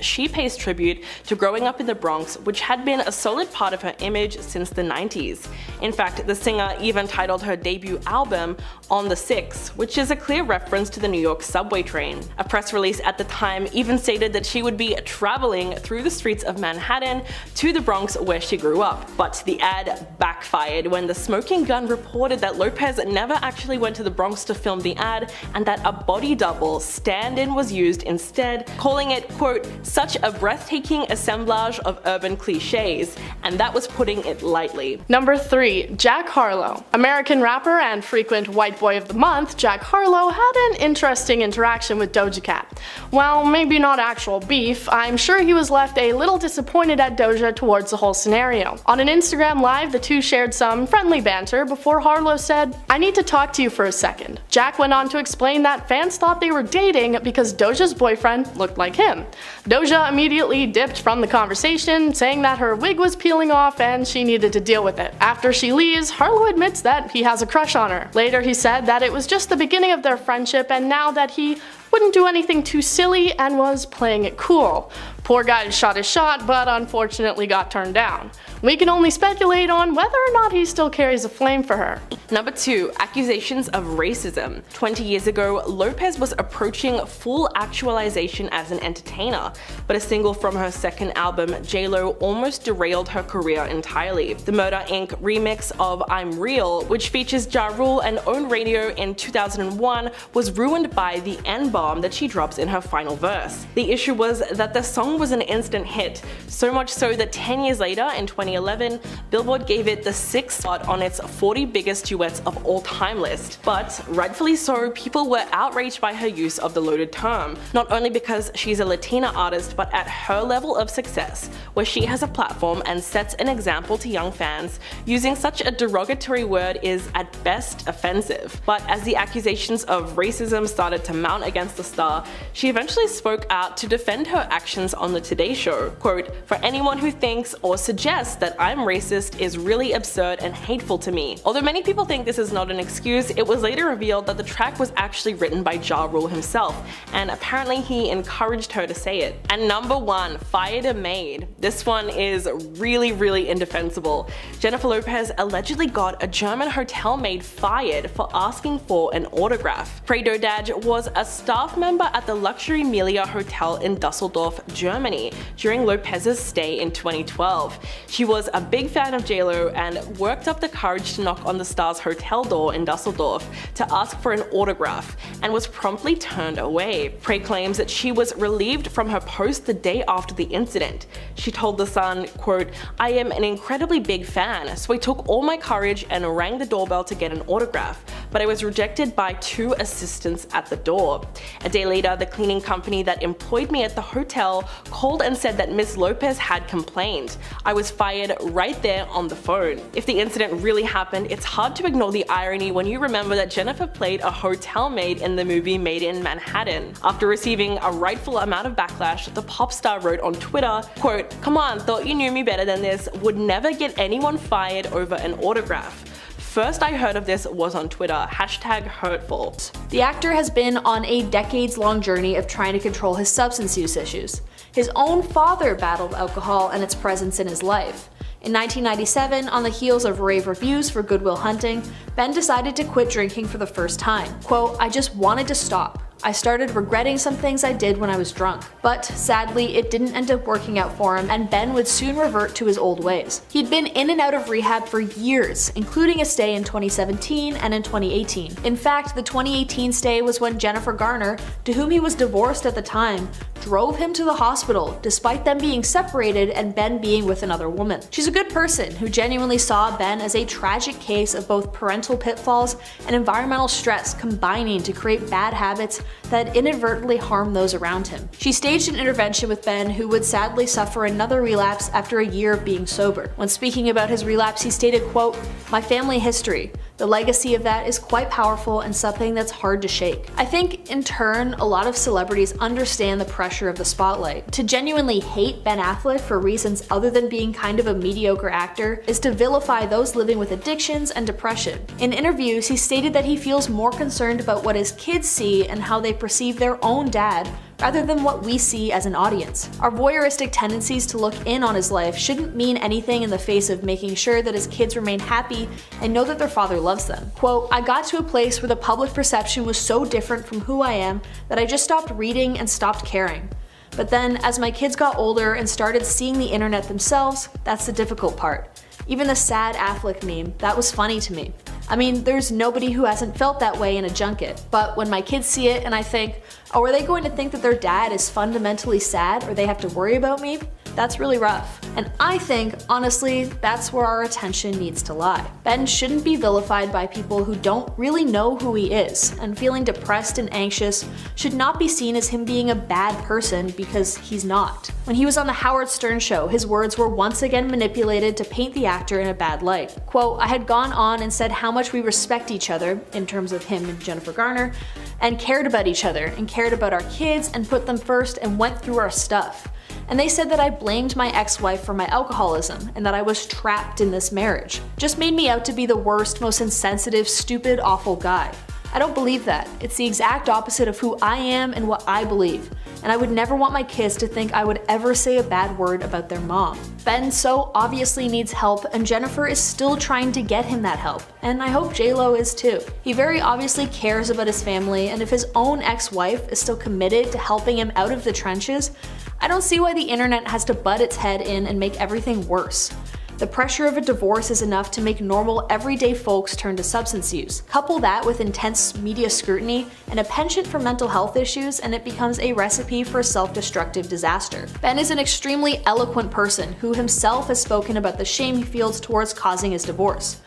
she pays tribute to growing up in the Bronx, which had been a solid part of her image since the 90s. In fact, the singer even titled her debut album On the 6, which is a clear reference to the New York subway train. A press release at the time even stated that she would be traveling through the streets of Manhattan to the Bronx where she grew up. But the ad backfired when the Smoking Gun reported that Lopez never actually went to the Bronx to film the ad and that a body double stand-in was used instead, calling it, quote, "such a breathtaking assemblage of urban cliches," and that was putting it lightly. Number 3. Jack Harlow. American rapper and frequent White Boy of the Month, Jack Harlow had an interesting interaction with Doja Cat. Well, maybe not actual beef, I'm sure he was left a little disappointed at Doja towards the whole scenario. On an Instagram live, the two shared some friendly banter before Harlow said, "I need to talk to you for a second." Jack went on to explain that fans thought they were dating because Doja's boyfriend looked like him. Doja immediately dipped from the conversation, saying that her wig was peeling off and she needed to deal with it. After she leaves, Harlow admits that he has a crush on her. Later he said that it was just the beginning of their friendship and now that he wouldn't do anything too silly and was playing it cool. Poor guy shot his shot, but unfortunately got turned down. We can only speculate on whether or not he still carries a flame for her. Number 2. Accusations of racism. 20 years ago, Lopez was approaching full actualization as an entertainer, but a single from her second album, J-Lo, almost derailed her career entirely. The Murder Inc. remix of I'm Real, which features Ja Rule and Own Radio in 2001, was ruined by the N-bomb that she drops in her final verse. The issue was that the song was an instant hit, so much so that 10 years later, in 2011, Billboard gave it the 6th spot on its 40 biggest duets of all time list. But rightfully so, people were outraged by her use of the loaded term, not only because she's a Latina artist, but at her level of success, where she has a platform and sets an example to young fans, using such a derogatory word is at best offensive. But as the accusations of racism started to mount against the star, she eventually spoke out to defend her actions on the Today Show. Quote, "For anyone who thinks or suggests that I'm racist is really absurd and hateful to me." Although many people think this is not an excuse, it was later revealed that the track was actually written by Ja Rule himself, and apparently he encouraged her to say it. And number 1, fired a maid. This one is really indefensible. Jennifer Lopez allegedly got a German hotel maid fired for asking for an autograph. Frey Dodaj was a staff member at the luxury Melia Hotel in Dusseldorf, Germany, during Lopez's stay in 2012. She was a big fan of J-Lo and worked up the courage to knock on the star's hotel door in Dusseldorf to ask for an autograph, and was promptly turned away. Frey claims that she was relieved from her post the day after the incident. She told The Sun, quote, "I am an incredibly big fan, so I took all my courage and rang the doorbell to get an autograph, but I was rejected by 2 assistants at the door. A day later, the cleaning company that employed me at the hotel called and said that Miss Lopez had complained. I was fired right there on the phone." If the incident really happened, it's hard to ignore the irony when you remember that Jennifer played a hotel maid in the movie Made in Manhattan. After receiving a rightful amount of backlash, the pop star wrote on Twitter, quote, "Come on, thought you knew me better than this, would never get anyone fired over an autograph. First I heard of this was on Twitter, #hurtful." The actor has been on a decades-long journey of trying to control his substance use issues. His own father battled alcohol and its presence in his life. In 1997, on the heels of rave reviews for Good Will Hunting, Ben decided to quit drinking for the first time. Quote, "I just wanted to stop. I started regretting some things I did when I was drunk. But sadly, it didn't end up working out for him, and Ben would soon revert to his old ways. He'd been in and out of rehab for years, including a stay in 2017 and in 2018. In fact, the 2018 stay was when Jennifer Garner, to whom he was divorced at the time, drove him to the hospital despite them being separated and Ben being with another woman. She's a good person who genuinely saw Ben as a tragic case of both parental pitfalls and environmental stress combining to create bad habits that inadvertently harm those around him. She staged an intervention with Ben, who would sadly suffer another relapse after a year of being sober. When speaking about his relapse, he stated, quote, "My family history. The legacy of that is quite powerful and something that's hard to shake." I think, in turn, a lot of celebrities understand the pressure of the spotlight. To genuinely hate Ben Affleck for reasons other than being kind of a mediocre actor is to vilify those living with addictions and depression. In interviews, he stated that he feels more concerned about what his kids see and how they perceive their own dad rather than what we see as an audience. Our voyeuristic tendencies to look in on his life shouldn't mean anything in the face of making sure that his kids remain happy and know that their father loves them. Quote, "I got to a place where the public perception was so different from who I am that I just stopped reading and stopped caring. But then, as my kids got older and started seeing the internet themselves, that's the difficult part. Even the sad Affleck meme, that was funny to me. I mean, there's nobody who hasn't felt that way in a junket. But when my kids see it and I think, oh, are they going to think that their dad is fundamentally sad or they have to worry about me? That's really rough. And I think, honestly, that's where our attention needs to lie. Ben shouldn't be vilified by people who don't really know who he is, and feeling depressed and anxious should not be seen as him being a bad person because he's not. When he was on the Howard Stern show, his words were once again manipulated to paint the actor in a bad light. Quote, "I had gone on and said how much we respect each other," in terms of him and Jennifer Garner, "and cared about each other, and cared about our kids, and put them first, and went through our stuff. And they said that I blamed my ex-wife for my alcoholism, and that I was trapped in this marriage. Just made me out to be the worst, most insensitive, stupid, awful guy. I don't believe that. It's the exact opposite of who I am and what I believe. And I would never want my kids to think I would ever say a bad word about their mom." Ben so obviously needs help, and Jennifer is still trying to get him that help. And I hope J-Lo is too. He very obviously cares about his family, and if his own ex-wife is still committed to helping him out of the trenches, I don't see why the internet has to butt its head in and make everything worse. The pressure of a divorce is enough to make normal, everyday folks turn to substance use. Couple that with intense media scrutiny and a penchant for mental health issues, and it becomes a recipe for a self-destructive disaster. Ben is an extremely eloquent person who himself has spoken about the shame he feels towards causing his divorce.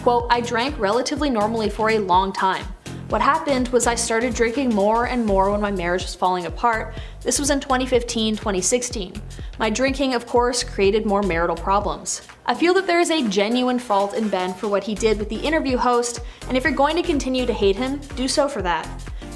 Quote, "I drank relatively normally for a long time. What happened was I started drinking more and more when my marriage was falling apart. This was in 2015, 2016. My drinking, of course, created more marital problems." I feel that there is a genuine fault in Ben for what he did with the interview host, and if you're going to continue to hate him, do so for that.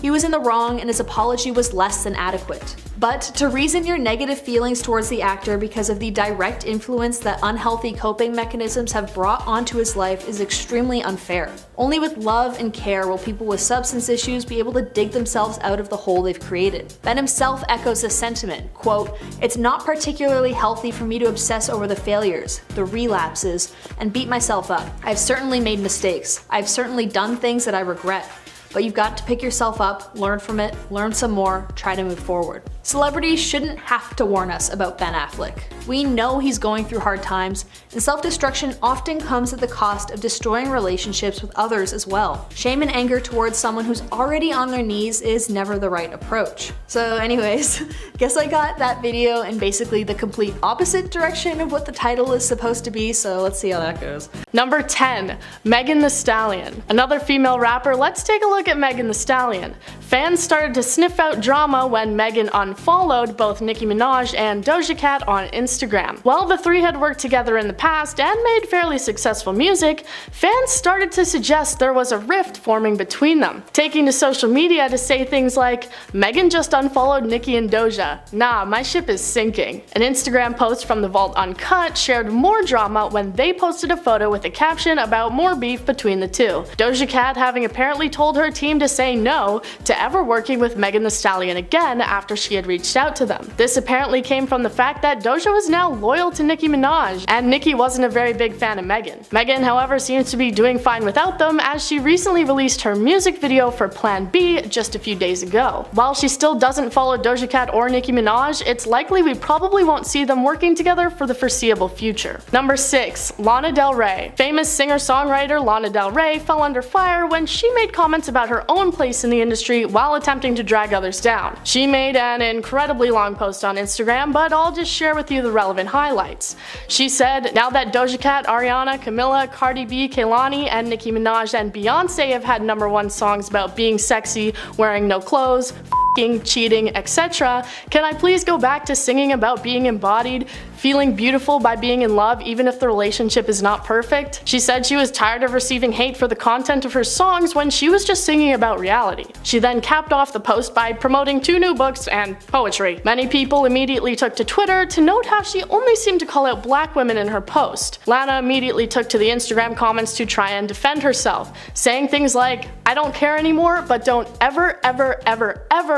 He was in the wrong and his apology was less than adequate. But to reason your negative feelings towards the actor because of the direct influence that unhealthy coping mechanisms have brought onto his life is extremely unfair. Only with love and care will people with substance issues be able to dig themselves out of the hole they've created. Ben himself echoes this sentiment, quote, "It's not particularly healthy for me to obsess over the failures, the relapses, and beat myself up. I've certainly made mistakes. I've certainly done things that I regret. But you've got to pick yourself up, learn from it, learn some more, try to move forward." Celebrities shouldn't have to warn us about Ben Affleck. We know he's going through hard times, and self-destruction often comes at the cost of destroying relationships with others as well. Shame and anger towards someone who's already on their knees is never the right approach. So anyways, guess I got that video in basically the complete opposite direction of what the title is supposed to be, so let's see how that goes. Number 10. Megan Thee Stallion. Another female rapper, let's take a look at Megan Thee Stallion. Fans started to sniff out drama when Megan unfollowed both Nicki Minaj and Doja Cat on Instagram. While the three had worked together in the past and made fairly successful music, fans started to suggest there was a rift forming between them, taking to social media to say things like, "Megan just unfollowed Nicki and Doja. Nah, my ship is sinking." An Instagram post from The Vault Uncut shared more drama when they posted a photo with a caption about more beef between the two. Doja Cat having apparently told her team to say no to ever working with Megan Thee Stallion again after she had reached out to them. This apparently came from the fact that Doja was now loyal to Nicki Minaj, and Nicki wasn't a very big fan of Megan. Megan, however, seems to be doing fine without them, as she recently released her music video for Plan B just a few days ago. While she still doesn't follow Doja Cat or Nicki Minaj, it's likely we probably won't see them working together for the foreseeable future. Number 6. Lana Del Rey. Famous singer-songwriter Lana Del Rey fell under fire when she made comments about her own place in the industry while attempting to drag others down. She made an incredibly long post on Instagram, but I'll just share with you the relevant highlights. She said, "Now that Doja Cat, Ariana, Camila, Cardi B, Kehlani, and Nicki Minaj and Beyonce have had #1 songs about being sexy, wearing no clothes, cheating, etc., can I please go back to singing about being embodied, feeling beautiful by being in love even if the relationship is not perfect?" She said she was tired of receiving hate for the content of her songs when she was just singing about reality. She then capped off the post by promoting 2 new books and poetry. Many people immediately took to Twitter to note how she only seemed to call out black women in her post. Lana immediately took to the Instagram comments to try and defend herself, saying things like, "I don't care anymore, but don't ever,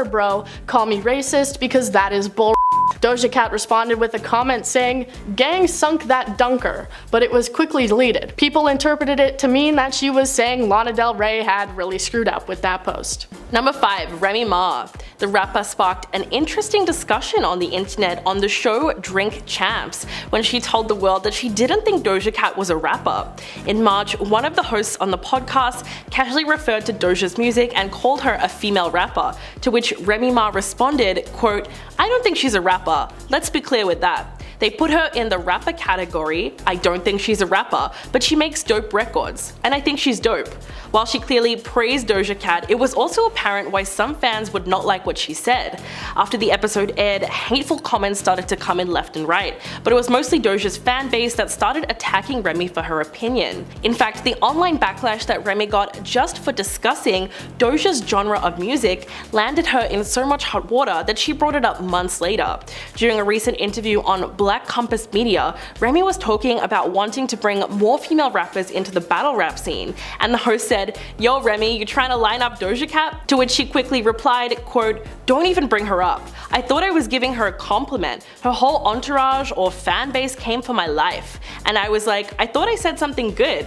bro, call me racist because that is bull." Doja Cat responded with a comment saying, "Gang sunk that dunker," but it was quickly deleted. People interpreted it to mean that she was saying Lana Del Rey had really screwed up with that post. Number 5. Remy Ma. The rapper sparked an interesting discussion on the internet on the show Drink Champs when she told the world that she didn't think Doja Cat was a rapper. In March, one of the hosts on the podcast casually referred to Doja's music and called her a female rapper, to which Remy Ma responded, quote, "I don't think she's a rapper. Let's be clear with that. They put her in the rapper category. I don't think she's a rapper, but she makes dope records, and I think she's dope." While she clearly praised Doja Cat, it was also apparent why some fans would not like what she said. After the episode aired, hateful comments started to come in left and right, but it was mostly Doja's fan base that started attacking Remy for her opinion. In fact, the online backlash that Remy got just for discussing Doja's genre of music landed her in so much hot water that she brought it up months later. During a recent interview on Black Compass Media, Remy was talking about wanting to bring more female rappers into the battle rap scene, and the host said, "Yo Remy, you trying to line up Doja Cat?" To which she quickly replied, quote, "Don't even bring her up. I thought I was giving her a compliment. Her whole entourage or fan base came for my life. And I was like, I thought I said something good."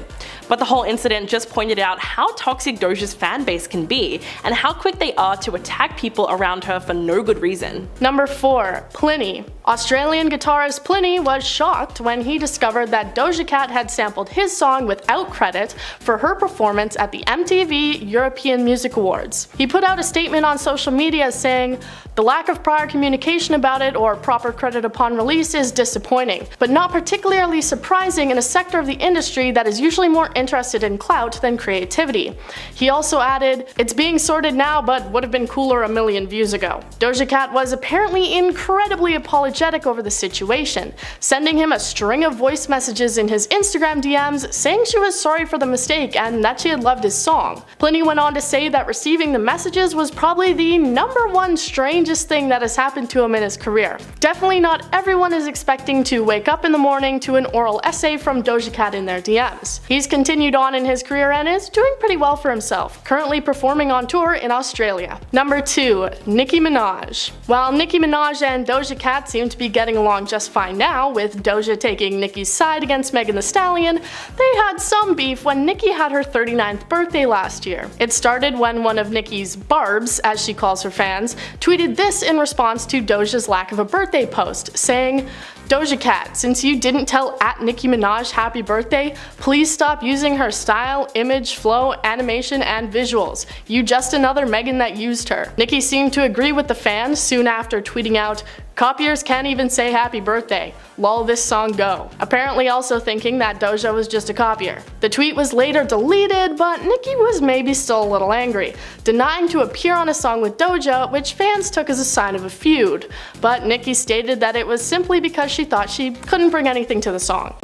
But the whole incident just pointed out how toxic Doja's fan base can be and how quick they are to attack people around her for no good reason. Number 4. Plini. Australian guitarist Plini was shocked when he discovered that Doja Cat had sampled his song without credit for her performance at the MTV European Music Awards. He put out a statement on social media saying, "The lack of prior communication about it or proper credit upon release is disappointing, but not particularly surprising in a sector of the industry that is usually more interested in clout than creativity." He also added, "It's being sorted now, but would have been cooler a million views ago." Doja Cat was apparently incredibly apologetic over the situation, sending him a string of voice messages in his Instagram DMs saying she was sorry for the mistake and that she had loved his song. Plini went on to say that receiving the messages was probably the #1 strangest thing that has happened to him in his career. Definitely not everyone is expecting to wake up in the morning to an oral essay from Doja Cat in their DMs. He's continued on in his career and is doing pretty well for himself, currently performing on tour in Australia. Number 2. Nicki Minaj. While Nicki Minaj and Doja Cat seem to be getting along just fine now, with Doja taking Nicki's side against Megan Thee Stallion, they had some beef when Nicki had her 39th birthday last year. It started when one of Nicki's barbs, as she calls her fans, tweeted this in response to Doja's lack of a birthday post, saying, "Doja Cat, since you didn't tell @Nicki Minaj happy birthday, please stop using her style, image, flow, animation, and visuals. You just another Megan that used her." Nicki seemed to agree with the fans soon after tweeting out, "Copiers can't even say happy birthday. Lol, this song go." Apparently also thinking that Doja was just a copier. The tweet was later deleted, but Nicki was maybe still a little angry, denying to appear on a song with Doja, which fans took as a sign of a feud. But Nicki stated that it was simply because she thought she couldn't bring anything to the song.